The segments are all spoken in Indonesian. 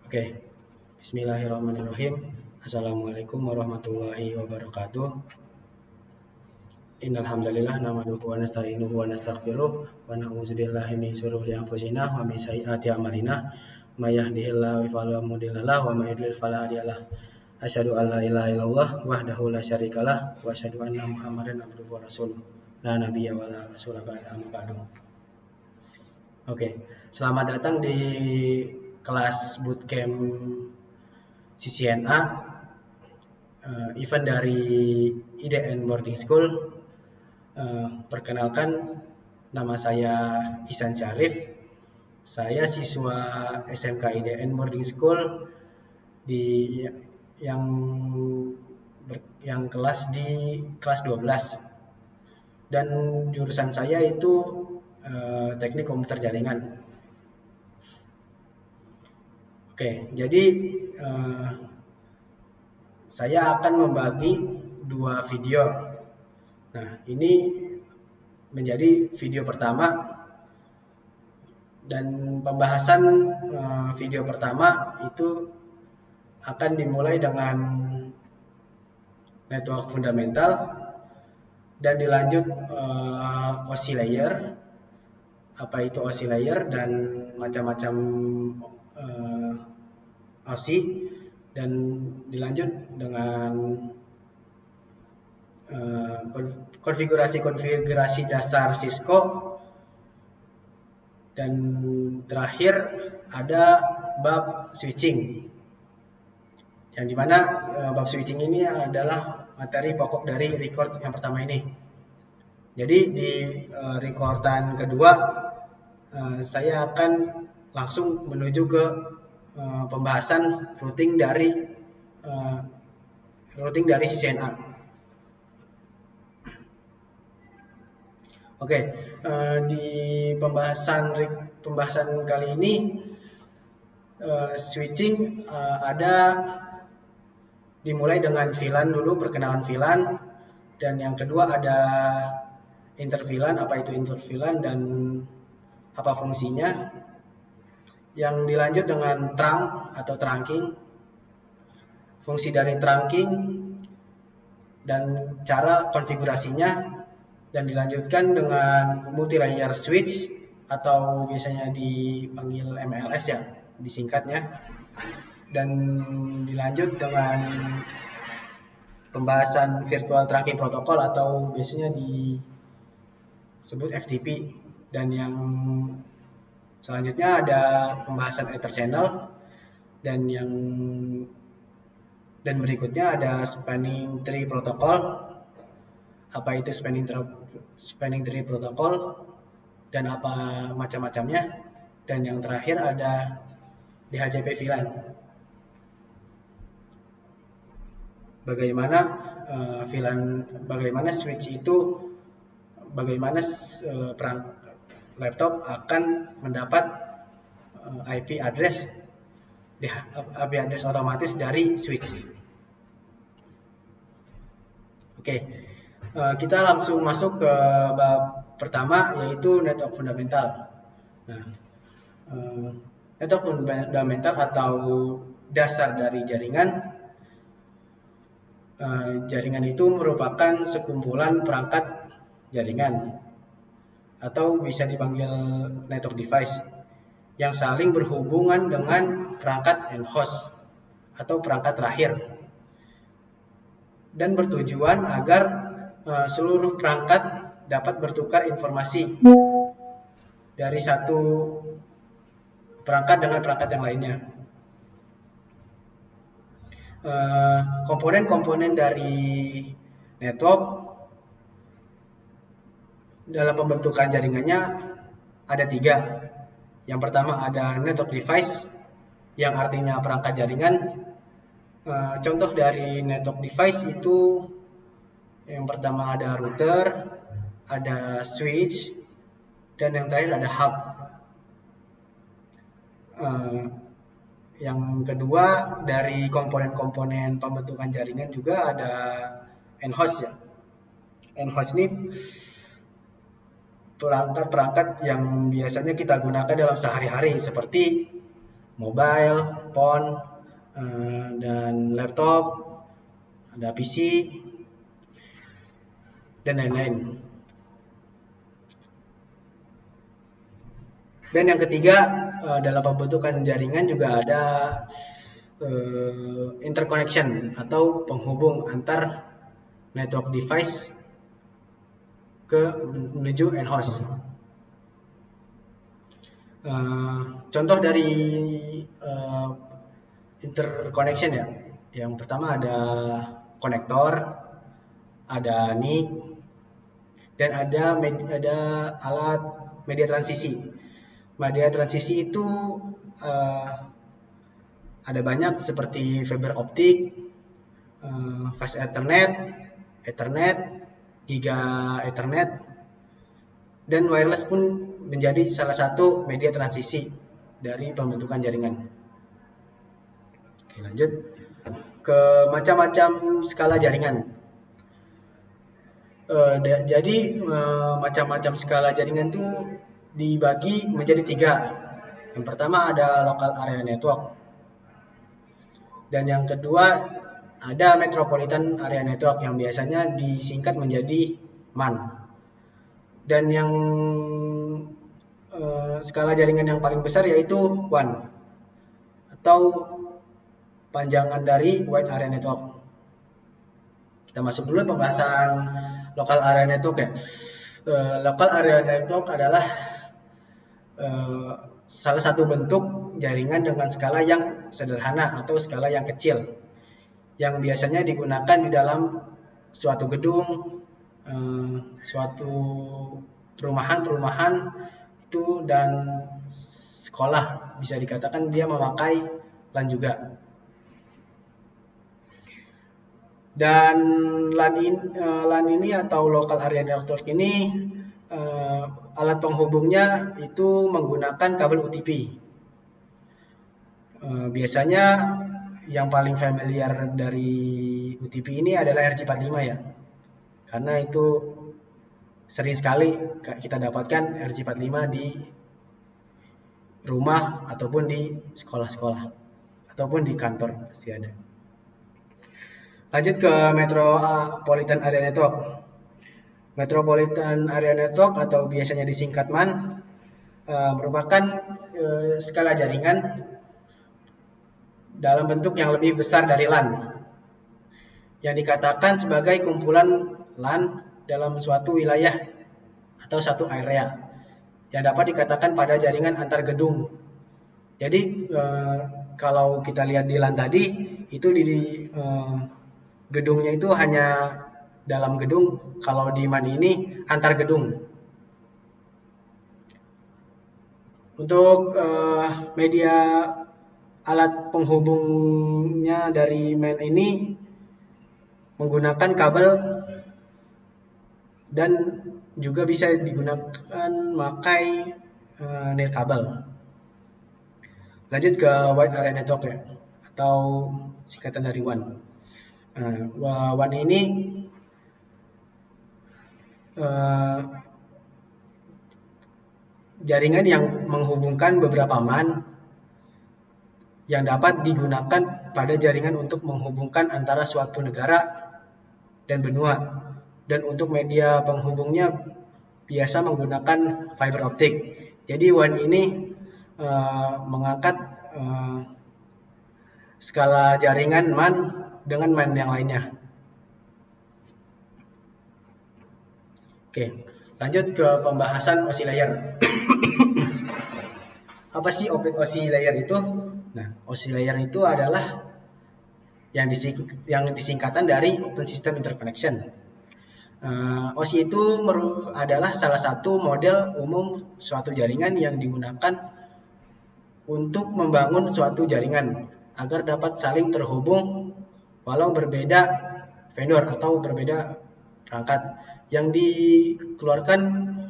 Oke, Bismillahirrahmanirrahim. Assalamualaikum warahmatullahi wabarakatuh. Innal hamdalillah nahmaduhu wa nasta'inuhu wa nastaghfiruh wa na'udzubillahi min shururi anfusina wa min sayyiati a'malina. May yahdihillahu fala mudilla lahu wa may yudlil fala hadiyalah. Asyhadu an la ilaha illallah wahdahu la syarikalah wa asyhadu anna Muhammadan abduhu wa rasuluh. La nabiyya wa la rasula ba'da amma ba'du. Oke, selamat datang di kelas bootcamp CCNA, event dari IDN Boarding School. Perkenalkan, nama saya Ihsan Syarif. Saya siswa SMK IDN Boarding School yang kelas 12, dan jurusan saya itu teknik komputer jaringan. Oke, jadi saya akan membagi dua video. Nah, ini menjadi video pertama, dan pembahasan video pertama itu akan dimulai dengan network fundamental dan dilanjut OSI layer. Apa itu OSI layer dan macam-macam OSI, dan dilanjut dengan konfigurasi dasar Cisco, dan terakhir ada bab switching, yang dimana bab switching ini adalah materi pokok dari record yang pertama ini. Jadi di recordan kedua saya akan langsung menuju ke pembahasan routing dari CCNA. Oke, di pembahasan kali ini switching ada dimulai dengan VLAN dulu, perkenalan VLAN, dan yang kedua ada interVLAN, apa itu interVLAN dan apa fungsinya. Yang dilanjut dengan trunk atau trunking, fungsi dari trunking dan cara konfigurasinya, dan dilanjutkan dengan multi-layer switch atau biasanya dipanggil MLS ya, disingkatnya, dan dilanjut dengan pembahasan virtual trunking protocol atau biasanya disebut FTP, dan yang selanjutnya ada pembahasan Ether channel, dan berikutnya ada spanning tree protocol. Apa itu spanning tree protocol dan apa macam-macamnya, dan yang terakhir ada DHCP VLAN. Bagaimana switch itu, bagaimana laptop akan mendapat IP address otomatis dari switch. Oke, kita langsung masuk ke bab pertama, yaitu network fundamental. Nah, network fundamental atau dasar dari jaringan. Jaringan itu merupakan sekumpulan perangkat jaringan atau bisa dipanggil network device yang saling berhubungan dengan perangkat end host atau perangkat terakhir, dan bertujuan agar seluruh perangkat dapat bertukar informasi dari satu perangkat dengan perangkat yang lainnya. Komponen-komponen dari network dalam pembentukan jaringannya ada 3. Yang pertama ada network device, yang artinya perangkat jaringan. Contoh dari network device itu yang pertama ada router, ada switch, dan yang terakhir ada hub. Yang kedua dari komponen-komponen pembentukan jaringan juga ada end host ya. End host ini perangkat-perangkat yang biasanya kita gunakan dalam sehari-hari, seperti mobile, phone, dan laptop, ada PC, dan lain-lain. Dan yang ketiga, dalam pembentukan jaringan juga ada interconnection atau penghubung antar network device menuju end host. Contoh dari interconnection ya, yang pertama ada konektor, ada NIC, dan ada alat media transisi. Media transisi itu ada banyak seperti fiber optik, fast Ethernet, Giga Ethernet, dan wireless pun menjadi salah satu media transisi dari pembentukan jaringan. Oke, lanjut ke macam-macam skala jaringan. Jadi macam-macam skala jaringan itu dibagi menjadi 3. Yang pertama ada local area network, dan yang kedua ada metropolitan area network yang biasanya disingkat menjadi MAN. Dan yang skala jaringan yang paling besar yaitu WAN atau panjangan dari Wide Area Network. Kita masuk dulu pembahasan local area network ya. Local area network adalah salah satu bentuk jaringan dengan skala yang sederhana atau skala yang kecil, yang biasanya digunakan di dalam suatu gedung, suatu perumahan itu, dan sekolah. Bisa dikatakan dia memakai LAN juga. Dan LAN ini atau local area network ini alat penghubungnya itu menggunakan kabel UTP. Biasanya yang paling familiar dari UTP ini adalah RJ45 ya, karena itu sering sekali kita dapatkan RJ45 di rumah ataupun di sekolah-sekolah ataupun di kantor pasti ada. Lanjut ke Metropolitan Area Network. Metropolitan Area Network atau biasanya disingkat MAN merupakan skala jaringan dalam bentuk yang lebih besar dari LAN, yang dikatakan sebagai kumpulan LAN dalam suatu wilayah atau satu area, yang dapat dikatakan pada jaringan antar gedung. Jadi kalau kita lihat di LAN tadi, itu di gedungnya itu hanya dalam gedung. Kalau di MAN ini antar gedung. Untuk media alat penghubungnya dari MAN ini menggunakan kabel dan juga bisa digunakan pakai nirkabel. Lanjut ke Wide Area Network ya, atau singkatan dari WAN. WAN ini jaringan yang menghubungkan beberapa MAN yang dapat digunakan pada jaringan untuk menghubungkan antara suatu negara dan benua. Dan untuk media penghubungnya biasa menggunakan fiber optik. Jadi WAN ini mengangkat skala jaringan MAN dengan MAN yang lainnya. Oke, lanjut ke pembahasan OSI layer. Apa sih OSI layer itu? Nah, OSI layer itu adalah yang disingkatan dari Open System Interconnection. OSI itu adalah salah satu model umum suatu jaringan yang digunakan untuk membangun suatu jaringan agar dapat saling terhubung walau berbeda vendor atau berbeda perangkat, yang dikeluarkan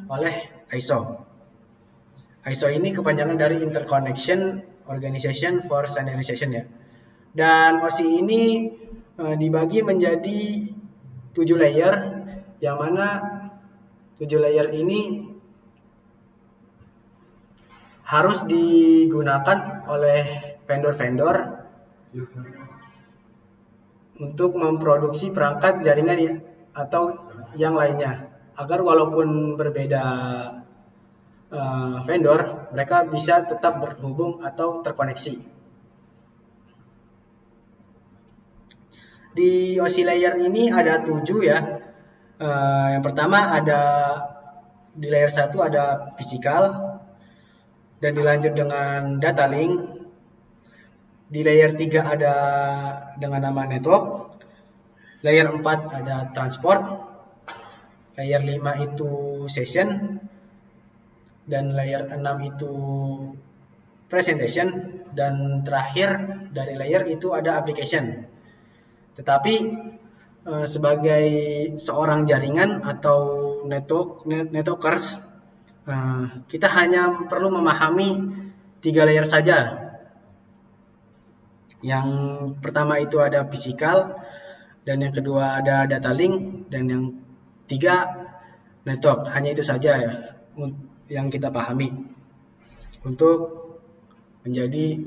oleh ISO. ISO ini kepanjangan dari Interconnection Organization for Standardization ya. Dan OSI ini dibagi menjadi 7 layer, yang mana 7 layer ini harus digunakan oleh vendor-vendor untuk memproduksi perangkat jaringan atau yang lainnya, agar walaupun berbeda vendor, mereka bisa tetap berhubung atau terkoneksi. Di OSI layer ini ada 7 ya. Yang pertama ada di layer 1 ada physical, dan dilanjut dengan data link. Di layer 3 ada dengan nama network. Layer 4 ada transport. Layer 5 itu session. Dan layer 6 itu presentation. Dan terakhir dari layer itu ada application. Tetapi sebagai seorang jaringan atau networkers, kita hanya perlu memahami 3 layer saja. Yang pertama itu ada physical, dan yang kedua ada data link, dan yang 3 network. Hanya itu saja ya yang kita pahami untuk menjadi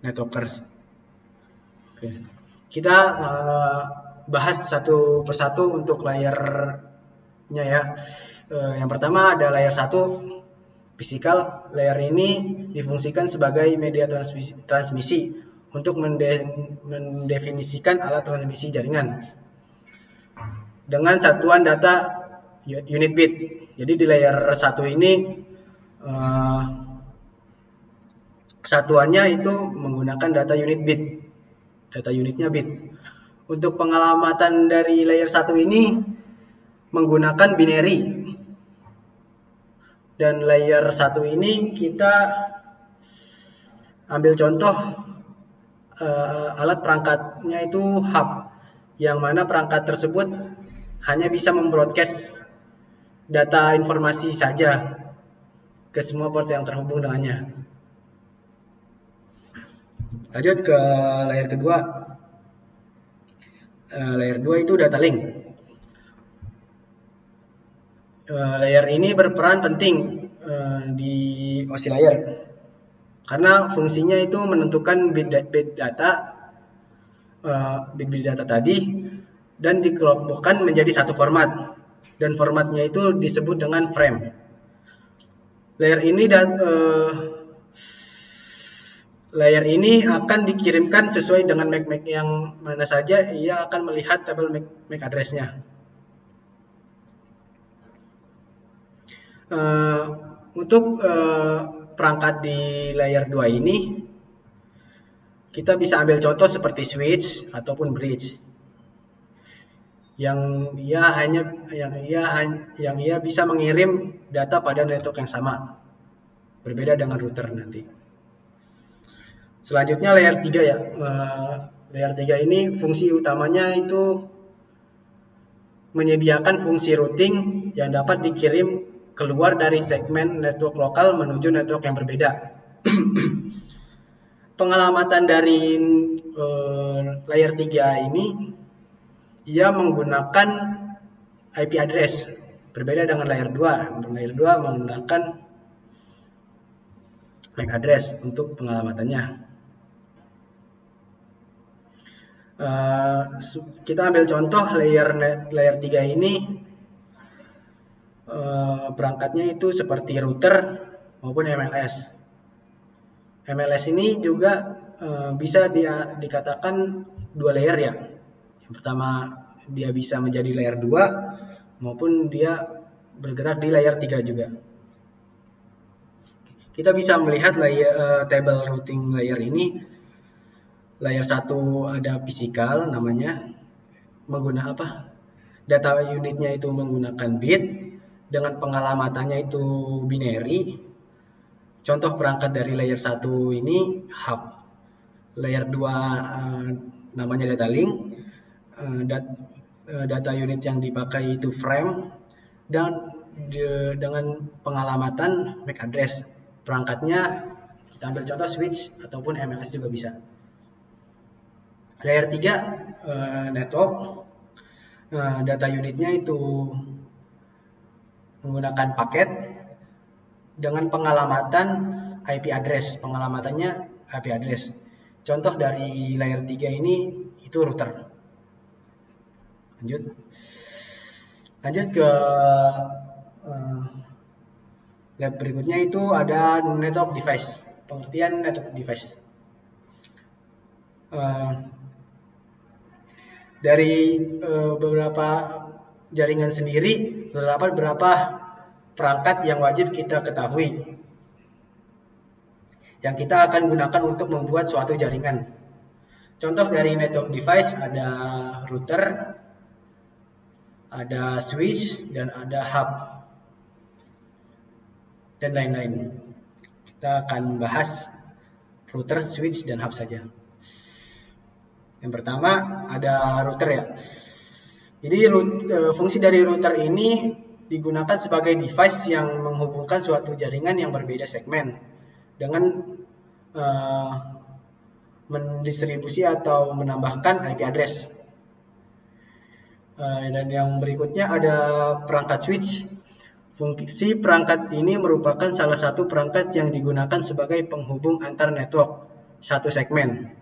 networkers. Oke. Kita bahas satu persatu untuk layernya ya. Yang pertama ada layer 1 physical. Layer ini difungsikan sebagai media transmisi untuk mendefinisikan alat transmisi jaringan dengan satuan data unit bit. Jadi di layer 1 ini satuannya itu menggunakan data unit bit. Data unitnya bit. Untuk pengalamatan dari layer 1 ini menggunakan binary. Dan layer 1 ini kita ambil contoh alat perangkatnya itu hub, yang mana perangkat tersebut hanya bisa membroadcast data informasi saja ke semua port yang terhubung dengannya. Lanjut ke layer kedua. Layer 2 itu data link. Layer ini berperan penting di OSI layer karena fungsinya itu menentukan bit data tadi dan dikelompokkan menjadi satu format, dan formatnya itu disebut dengan frame. Layer ini akan dikirimkan sesuai dengan MAC yang mana saja. Ia akan melihat tabel MAC address-nya. Untuk perangkat di layer 2 ini kita bisa ambil contoh seperti switch ataupun bridge yang ia bisa mengirim data pada network yang sama, berbeda dengan router nanti. Selanjutnya layer 3 ya. Layer 3 ini fungsi utamanya itu menyediakan fungsi routing yang dapat dikirim keluar dari segmen network lokal menuju network yang berbeda. Pengalamatan dari layer 3 ini ia menggunakan IP address, berbeda dengan layer 2. Layer 2 menggunakan MAC address untuk pengalamatannya. Kita ambil contoh layer 3 ini. Perangkatnya itu seperti router maupun MLS. MLS ini juga bisa dikatakan 2 layer ya. Yang pertama dia bisa menjadi layer 2 maupun dia bergerak di layer 3 juga. Kita bisa melihat table routing layer ini. Layer 1 ada physical namanya, data unitnya itu menggunakan bit, dengan pengalamatannya itu binary. Contoh perangkat dari layer 1 ini hub. Layer 2 namanya data link. Data unit yang dipakai itu frame, dan dengan pengalamatan MAC address. Perangkatnya kita ambil contoh switch ataupun MLS juga bisa. Layer 3 network. Data unitnya itu menggunakan paket dengan pengalamatan IP address, pengalamatannya IP address. Contoh dari layer 3 ini itu router. Lanjut ke lab berikutnya, itu ada network device. Pengertian network device. Dari beberapa jaringan sendiri terdapat beberapa perangkat yang wajib kita ketahui yang kita akan gunakan untuk membuat suatu jaringan. Contoh dari network device ada router, ada switch, dan ada hub, dan lain-lain. Kita akan bahas router, switch, dan hub saja. Yang pertama ada router ya. Jadi fungsi dari router ini digunakan sebagai device yang menghubungkan suatu jaringan yang berbeda segmen dengan mendistribusi atau menambahkan IP address. Dan yang berikutnya ada perangkat switch. Fungsi perangkat ini merupakan salah satu perangkat yang digunakan sebagai penghubung antar network satu segmen.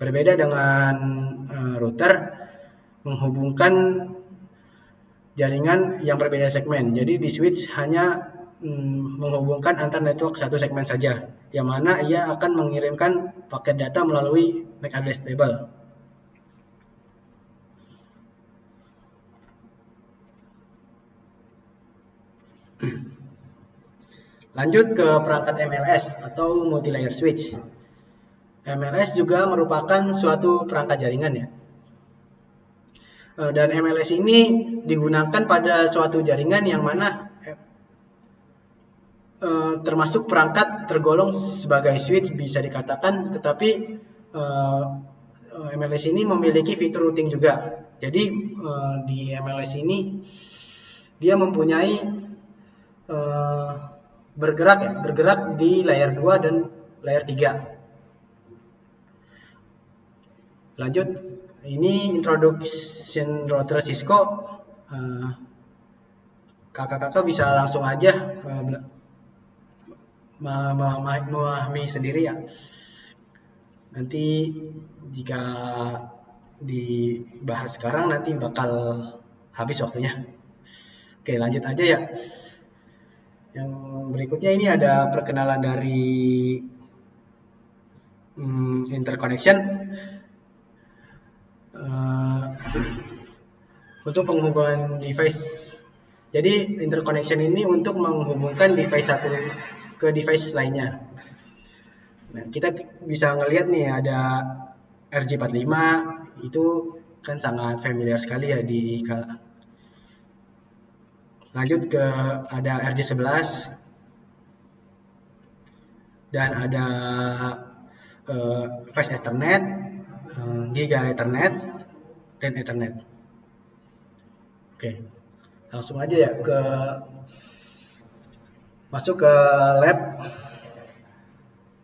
Berbeda dengan router, menghubungkan jaringan yang berbeda segmen. Jadi di switch hanya menghubungkan antar network satu segmen saja, yang mana ia akan mengirimkan paket data melalui MAC address table. Lanjut ke perangkat MLS atau multi-layer switch. MLS juga merupakan suatu perangkat jaringan ya. Dan MLS ini digunakan pada suatu jaringan yang mana termasuk perangkat tergolong sebagai switch bisa dikatakan, tetapi MLS ini memiliki fitur routing juga. Jadi di MLS ini dia mempunyai bergerak di layer 2 dan layer 3. Lanjut, ini introduction router Cisco. Kakak-kakak bisa langsung aja memahami sendiri ya. Nanti jika dibahas sekarang nanti bakal habis waktunya. Oke, lanjut aja ya. Yang berikutnya ini ada perkenalan dari interconnection. Untuk penghubungan device. Jadi interconnection ini untuk menghubungkan device satu ke device lainnya. Nah, kita bisa ngelihat nih ada RJ45, itu kan sangat familiar sekali ya di. Lanjut ke ada RJ11 dan ada Fast Ethernet, Giga Ethernet, dan Ethernet. Oke, langsung aja ya masuk ke lab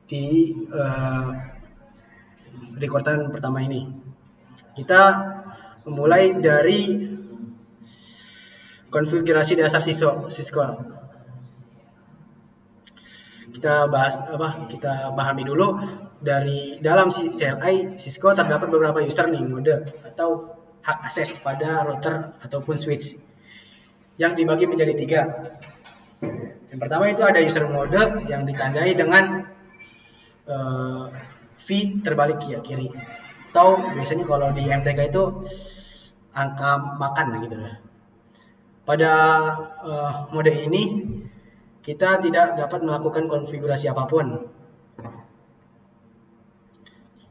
di recordan pertama ini. Kita memulai dari konfigurasi dasar Cisco. Kita pahami dulu dari dalam CLI Cisco terdapat beberapa username, mode atau hak akses pada router ataupun switch yang dibagi menjadi 3. Yang pertama itu ada user mode yang ditandai dengan V terbalik ya kiri, atau biasanya kalau di MTK itu angka makan gitu ya. Pada mode ini kita tidak dapat melakukan konfigurasi apapun.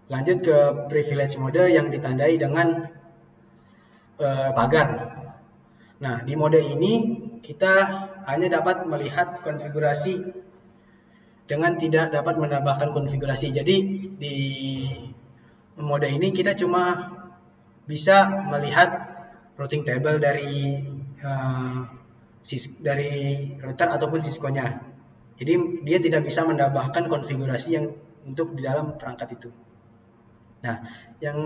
Lanjut ke privilege mode yang ditandai dengan pagar. Nah, di mode ini kita hanya dapat melihat konfigurasi dengan tidak dapat menambahkan konfigurasi. Jadi di mode ini kita cuma bisa melihat routing table dari router ataupun Cisco-nya. Jadi dia tidak bisa menambahkan konfigurasi yang untuk di dalam perangkat itu. Nah, yang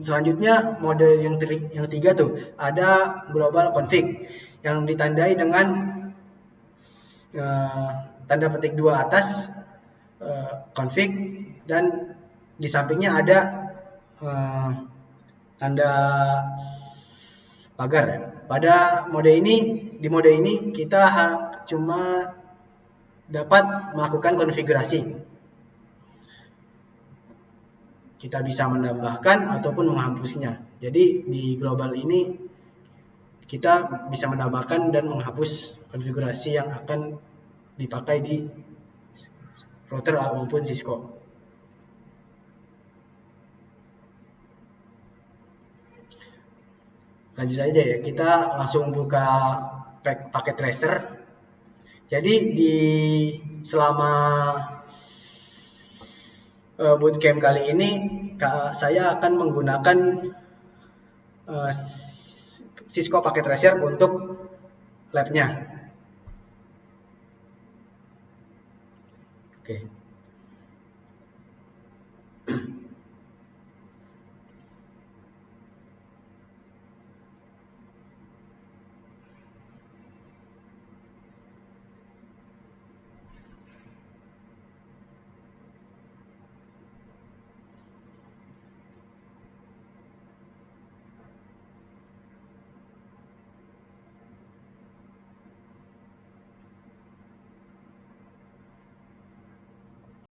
selanjutnya mode yang 3 tuh ada global config yang ditandai dengan tanda petik 2 atas config, dan di sampingnya ada tanda pagar. Pada di mode ini kita cuma dapat melakukan konfigurasi. Kita bisa menambahkan ataupun menghapusnya. Jadi di global ini kita bisa menambahkan dan menghapus konfigurasi yang akan dipakai di router maupun Cisco. Lanjut saja ya, kita langsung buka paket tracer. Jadi selama bootcamp kali ini saya akan menggunakan Cisco Packet Tracer untuk labnya. Oke.